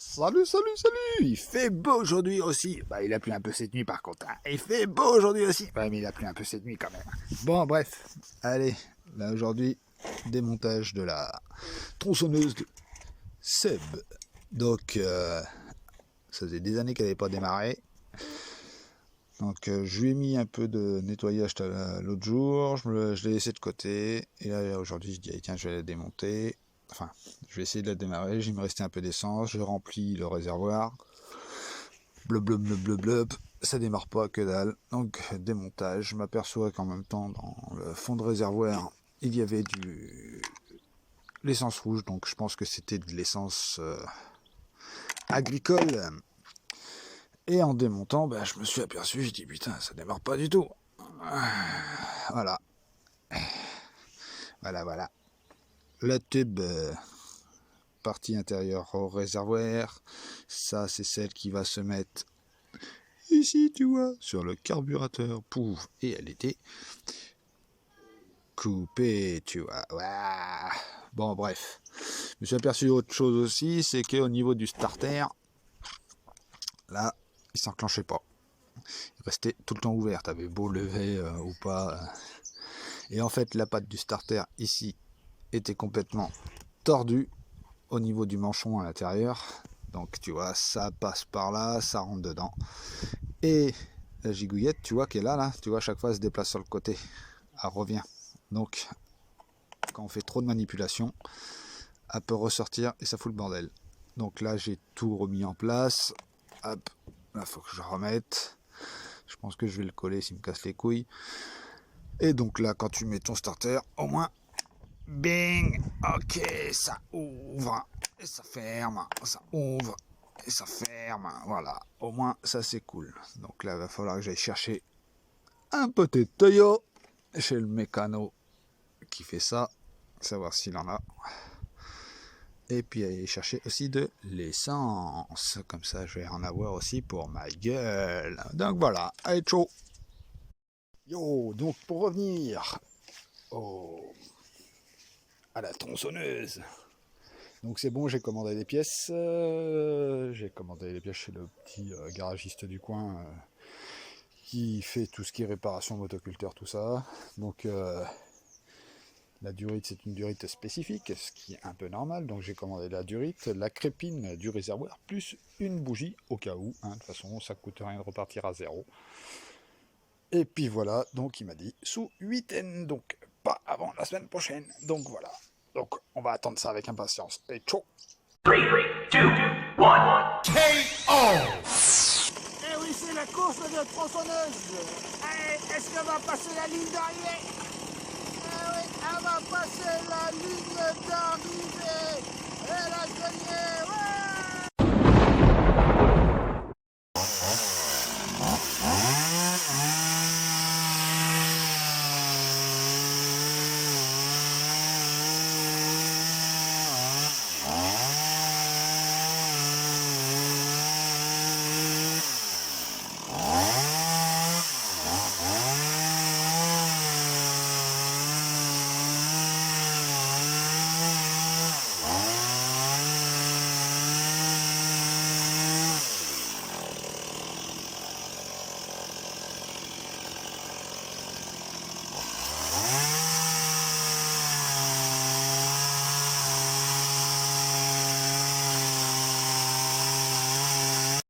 Salut, salut, salut. Il fait beau aujourd'hui aussi. Bah, il a plu un peu cette nuit par contre. Hein. Il fait beau aujourd'hui aussi. Ouais, mais il a plu un peu cette nuit quand même. Bon, bref. Allez, là aujourd'hui, démontage de la tronçonneuse de Seb. Donc, ça faisait des années qu'elle n'avait pas démarré. Donc, je lui ai mis un peu de nettoyage l'autre jour. Je l'ai laissé de côté. Et là, aujourd'hui, je dis, tiens, je vais la démonter. Enfin, je vais essayer de la démarrer. Il me restait un peu d'essence. Je remplis le réservoir. Blub, blub, blub, blub, blub. Ça démarre pas, que dalle. Donc, démontage. Je m'aperçois qu'en même temps, dans le fond de réservoir, il y avait l'essence rouge. Donc, je pense que c'était de l'essence agricole. Et en démontant, bah, je me suis aperçu. Je dis, putain, ça démarre pas du tout. Voilà. Voilà. La tube partie intérieure au réservoir, ça c'est celle qui va se mettre ici, tu vois, sur le carburateur. Pouf, et elle était coupée, tu vois. Ouah. Bon, bref. Je me suis aperçu autre chose aussi, c'est qu'au niveau du starter, là, il s'enclenchait pas. Il restait tout le temps ouvert, t'avais beau lever ou pas. Et en fait, la patte du starter ici était complètement tordue au niveau du manchon à l'intérieur. Donc tu vois, ça passe par là, ça rentre dedans. Et la gigouillette, tu vois, qui est là, tu vois, à chaque fois elle se déplace sur le côté. Elle revient. Donc, quand on fait trop de manipulation, elle peut ressortir et ça fout le bordel. Donc là, j'ai tout remis en place. Hop, là, faut que je remette. Je pense que je vais le coller s'il me casse les couilles. Et donc là, quand tu mets ton starter, au moins, bing, ok, ça ouvre et ça ferme, ça ouvre et ça ferme, voilà, au moins ça c'est cool. Donc là il va falloir que j'aille chercher un petit tuyau chez le mécano qui fait ça, savoir s'il en a, et puis aller chercher aussi de l'essence, comme ça je vais en avoir aussi pour ma gueule. Donc voilà, allez ciao. Yo, donc pour revenir à la tronçonneuse. Donc c'est bon, j'ai commandé des pièces. J'ai commandé des pièces chez le petit garagiste du coin qui fait tout ce qui est réparation motoculteur, tout ça. Donc la durite, c'est une durite spécifique, ce qui est un peu normal. Donc j'ai commandé la durite, la crépine du réservoir, plus une bougie au cas où. Hein. De toute façon, ça coûte rien de repartir à zéro. Et puis voilà, donc il m'a dit sous 8 donc pas avant la semaine prochaine. Donc voilà. Donc, on va attendre ça avec impatience. Et ciao. 3, 2, 1, KO! Eh oui, c'est la course de tronçonneuse. Eh, est-ce qu'elle va passer la ligne d'arrivée? Eh oui, elle va passer la ligne d'arrivée. Elle a